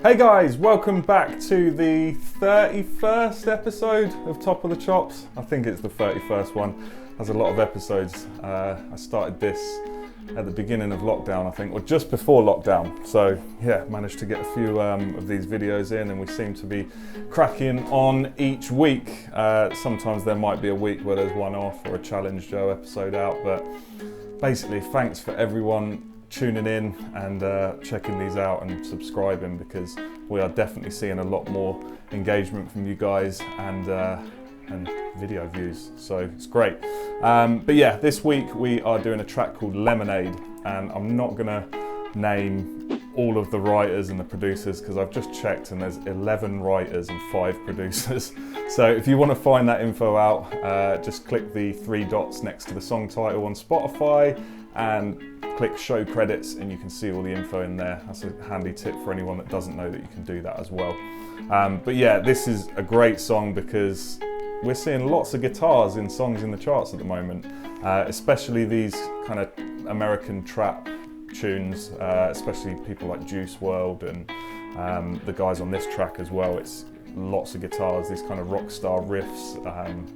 Hey guys, welcome back to the 31st episode of Top of the Chops. I think it's the 31st one. There's a lot of episodes. I started this at the beginning of lockdown, I think, or just before lockdown. So yeah, managed to get a few of these videos in, and we seem to be cracking on each week. Sometimes there might be a week where there's one off or a Challenge Joe episode out, but basically thanks for everyone tuning in and checking these out and subscribing, because we are definitely seeing a lot more engagement from you guys and video views, so it's great. But yeah, this week we are doing a track called Lemonade, and I'm not gonna name all of the writers and the producers because I've just checked and there's 11 writers and 5 producers. So if you want to find that info out, just click the 3 dots next to the song title on Spotify and click show credits and you can see all the info in there. That's a handy tip for anyone that doesn't know that you can do that as well. But yeah, this is a great song because we're seeing lots of guitars in songs in the charts at the moment, especially these kind of American trap tunes, especially people like Juice WRLD and the guys on this track as well. It's lots of guitars, these kind of rock star riffs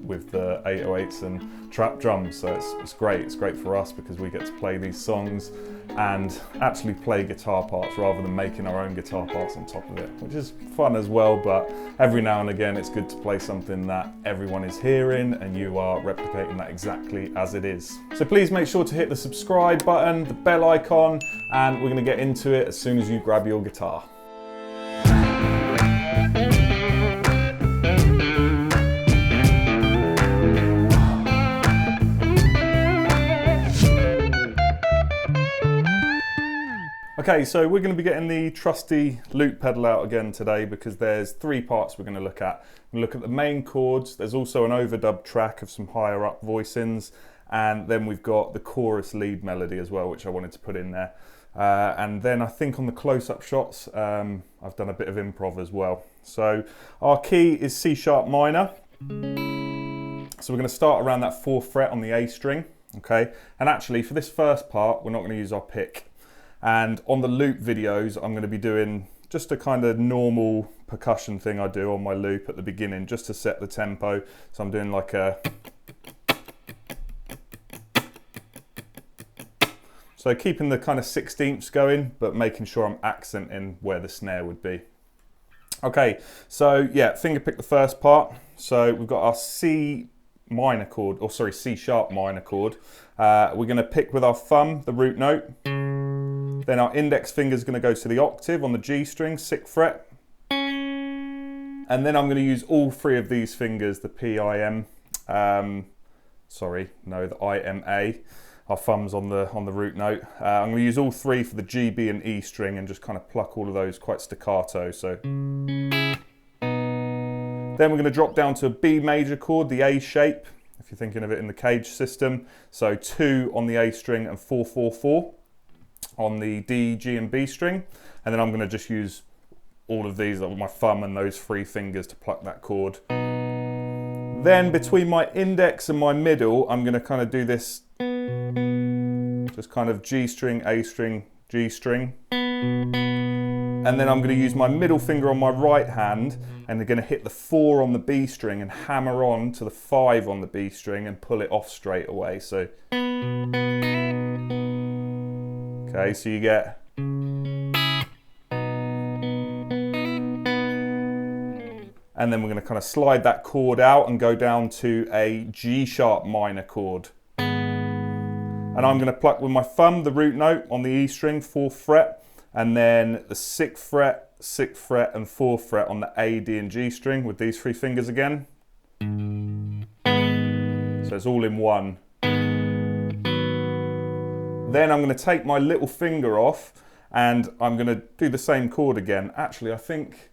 with the 808s and trap drums, so it's great. It's great for us because we get to play these songs and actually play guitar parts rather than making our own guitar parts on top of it, which is fun as well. But every now and again it's good to play something that everyone is hearing and you are replicating that exactly as it is. So please make sure to hit the subscribe button, the bell icon, and we're going to get into it as soon as you grab your guitar. Okay, so we're going to be getting the trusty loop pedal out again today because there's 3 parts we're going to look at. We're going to look at the main chords, there's also an overdub track of some higher up voicings, and then we've got the chorus lead melody as well, which I wanted to put in there. And then I think on the close-up shots, I've done a bit of improv as well. So our key is C sharp minor. So we're going to start around that 4th fret on the A string, okay? And actually for this first part, we're not going to use our pick. And on the loop videos, I'm going to be doing just a kind of normal percussion thing I do on my loop at the beginning, just to set the tempo. So I'm doing like a... So keeping the kind of 16ths going, but making sure I'm accenting where the snare would be. Okay, so yeah, finger pick the first part. So we've got our C minor chord, or sorry, C sharp minor chord. We're going to pick with our thumb the root note. Then our index finger is going to go to the octave on the G string, 6th fret. And then I'm going to use all 3 of these fingers, the P, I, M, the I, M, A. Our thumb's on the root note. I'm going to use all 3 for the G, B and E string and just kind of pluck all of those quite staccato. So then we're going to drop down to a B major chord, the A shape, if you're thinking of it in the cage system. So 2 on the A string and 4, 4, 4 on the D, G and B string. And then I'm going to just use all of these with my thumb and those 3 fingers to pluck that chord. Then between my index and my middle, I'm going to kind of do this, just kind of G string, A string, G string. And then I'm going to use my middle finger on my right hand and I'm going to hit the 4 on the B string and hammer on to the 5 on the B string and pull it off straight away. So, okay, so you get... And then we're going to kind of slide that chord out and go down to a G sharp minor chord. And I'm going to pluck with my thumb the root note on the E string, 4th fret, and then the 6th fret, 6th fret and 4th fret on the A, D and G string with these 3 fingers again. So it's all in one. Then I'm going to take my little finger off and I'm going to do the same chord again. Actually, I think...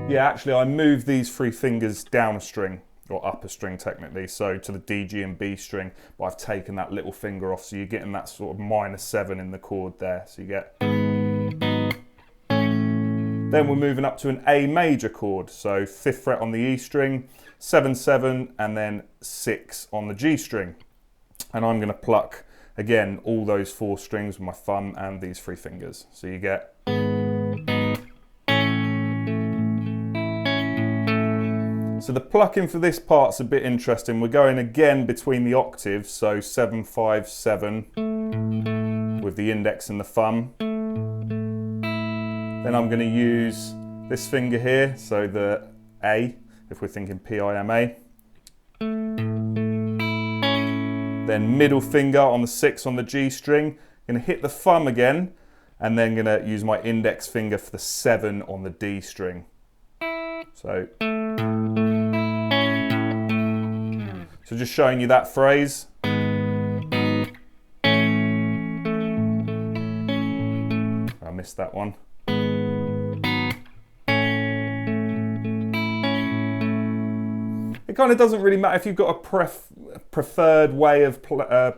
Yeah, actually I move these 3 fingers down a string, or up a string technically, so to the D, G and B string, but I've taken that little finger off, so you're getting that sort of -7 in the chord there, so you get... Then we're moving up to an A major chord, so 5th fret on the E string, 7, 7, and then 6 on the G string. And I'm going to pluck, again, all those 4 strings with my thumb and these 3 fingers, so you get... So the plucking for this part's a bit interesting. We're going again between the octaves, so 7, 5, 7, with the index and the thumb. Then I'm going to use this finger here, so the A, if we're thinking P-I-M-A. Then middle finger on the 6 on the G string. Going to hit the thumb again, and then going to use my index finger for the 7 on the D string. So just showing you that phrase. I missed that one. It kind of doesn't really matter if you've got a preferred way of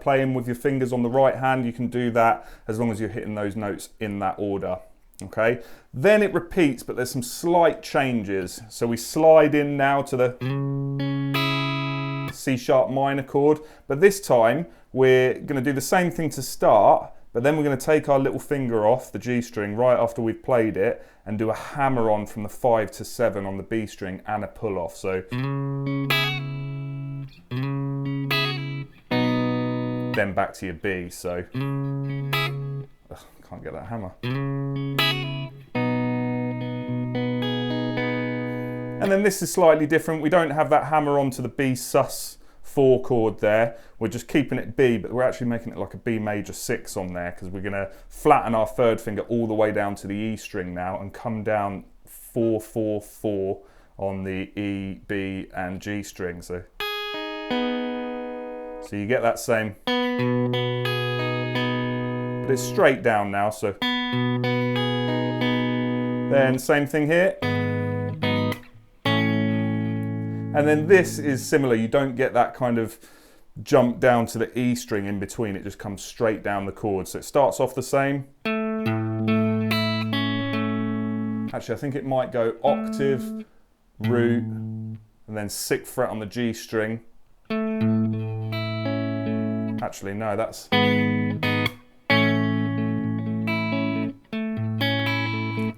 playing with your fingers on the right hand. You can do that as long as you're hitting those notes in that order. Okay, then it repeats, but there's some slight changes. So we slide in now to the C sharp minor chord, but this time we're going to do the same thing to start, but then we're going to take our little finger off the G string right after we've played it and do a hammer on from the 5 to 7 on the B string and a pull off. So then back to your B. So can't get that hammer. And then this is slightly different. We don't have that hammer onto the B sus4 chord there. We're just keeping it B, but we're actually making it like a B major 6 on there, because we're going to flatten our third finger all the way down to the E string now and come down 4, 4, 4 on the E, B and G string. So you get that same, but it's straight down now. So then same thing here. And then this is similar. You don't get that kind of jump down to the E string in between. It just comes straight down the chord. So it starts off the same. Actually, I think it might go octave, root, and then 6th fret on the G string. Actually, no, that's...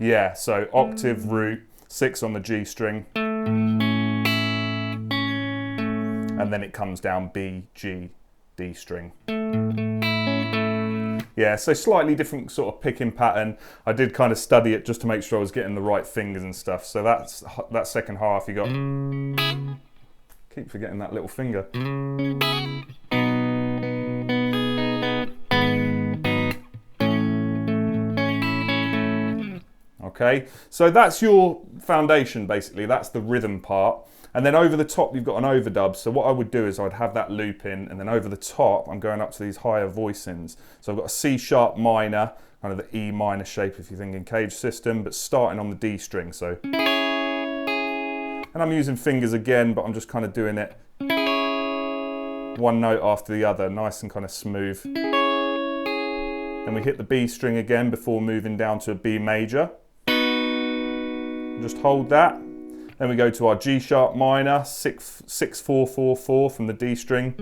Yeah, so octave, root, 6 on the G string. And then it comes down B, G, D string. Yeah, so slightly different sort of picking pattern. I did kind of study it just to make sure I was getting the right fingers and stuff. So that's that second half. You got... Keep forgetting that little finger. Okay, so that's your foundation basically. That's the rhythm part. And then over the top, you've got an overdub. So what I would do is I'd have that loop in, and then over the top, I'm going up to these higher voicings. So I've got a C sharp minor, kind of the E minor shape if you're thinking Cage system, but starting on the D string. So, and I'm using fingers again, but I'm just kind of doing it one note after the other, nice and kind of smooth. Then we hit the B string again before moving down to a B major. Just hold that. Then we go to our G sharp minor, 6, 4, 4, 4 from the D string.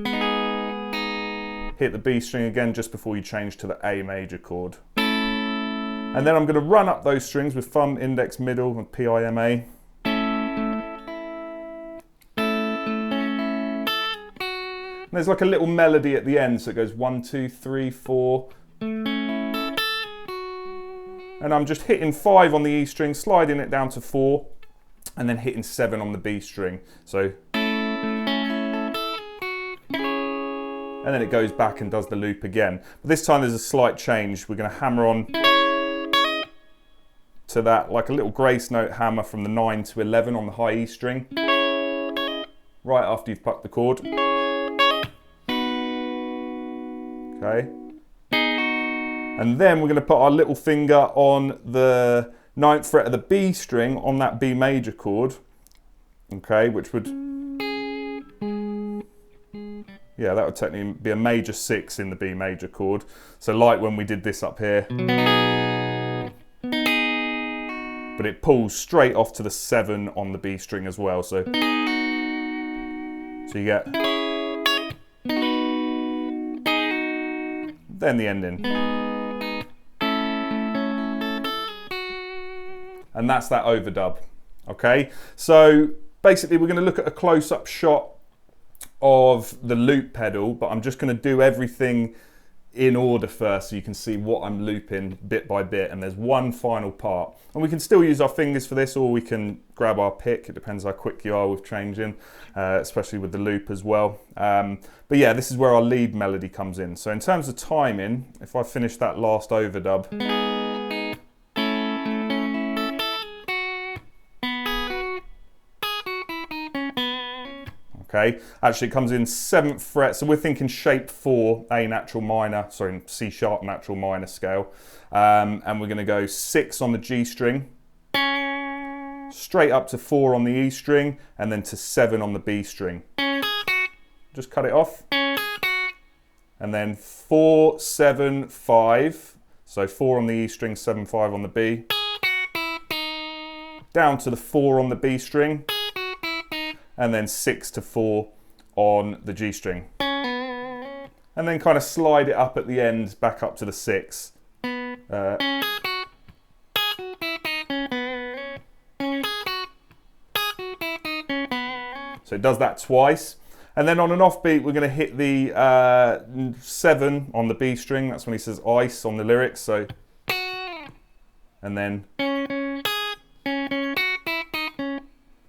Hit the B string again just before you change to the A major chord. And then I'm going to run up those strings with thumb, index, middle, and P-I-M-A. And there's like a little melody at the end, so it goes 1, 2, 3, 4. And I'm just hitting 5 on the E string, sliding it down to 4. And then hitting 7 on the B string. So, and then it goes back and does the loop again. But this time there's a slight change. We're going to hammer on to that, like a little grace note hammer from the 9 to 11 on the high E string. Right after you've plucked the chord. Okay. And then we're going to put our little finger on the 9th fret of the B string on that B major chord, okay, which would, yeah, that would technically be a major 6 in the B major chord. So like when we did this up here, but it pulls straight off to the 7 on the B string as well. So you get, then the ending. And that's that overdub, okay? So basically we're going to look at a close-up shot of the loop pedal, but I'm just going to do everything in order first so you can see what I'm looping bit by bit, and there's one final part. And we can still use our fingers for this, or we can grab our pick. It depends how quick you are with changing, especially with the loop as well. But yeah, this is where our lead melody comes in. So in terms of timing, if I finish that last overdub, okay, actually it comes in 7th fret, so we're thinking shape 4, A natural minor, sorry, C sharp natural minor scale, and we're going to go 6 on the G string, straight up to 4 on the E string, and then to 7 on the B string. Just cut it off, and then 4, 7, 5, so 4 on the E string, 7, 5 on the B, down to the 4 on the B string, and then 6 to 4 on the G string. And then kind of slide it up at the end, back up to the 6. So it does that twice. And then on an offbeat, we're going to hit the 7 on the B string. That's when he says ice on the lyrics. So, and then,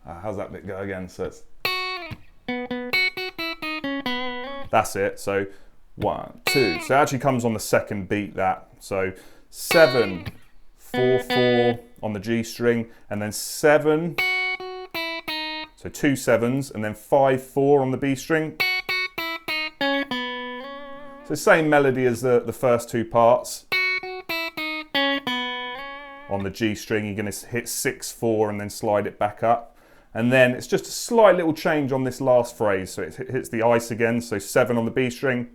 how's that bit go again? So it's, that's it. So 1, 2. So it actually comes on the second beat, that. So 7, 4, 4 on the G string, and then 7. So 2 7s, and then 5, 4 on the B string. So same melody as the first 2 parts. On the G string, you're going to hit 6, 4, and then slide it back up. And then it's just a slight little change on this last phrase. So it hits the ice again, so 7 on the B string.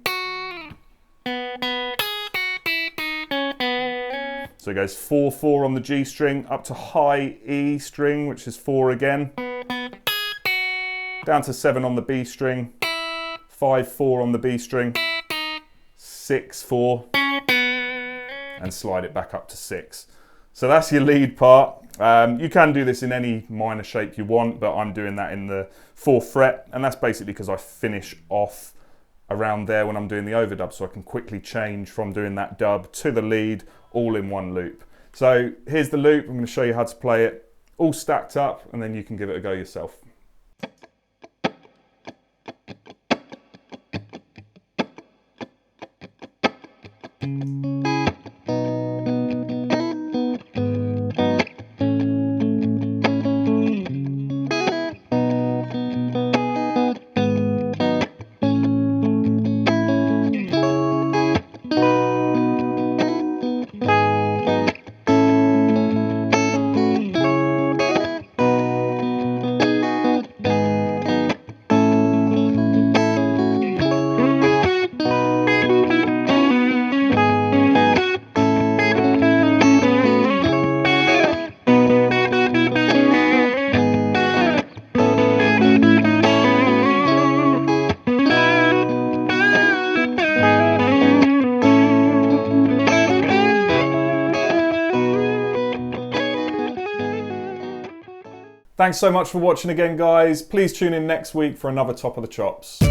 So it goes 4, 4 on the G string, up to high E string, which is 4 again. Down to 7 on the B string, 5, 4 on the B string, 6, 4, and slide it back up to 6. So that's your lead part. You can do this in any minor shape you want, but I'm doing that in the 4th fret, and that's basically because I finish off around there when I'm doing the overdub, so I can quickly change from doing that dub to the lead all in one loop. So here's the loop. I'm going to show you how to play it all stacked up, and then you can give it a go yourself. Thanks so much for watching again, guys. Please tune in next week for another Top of the Chops.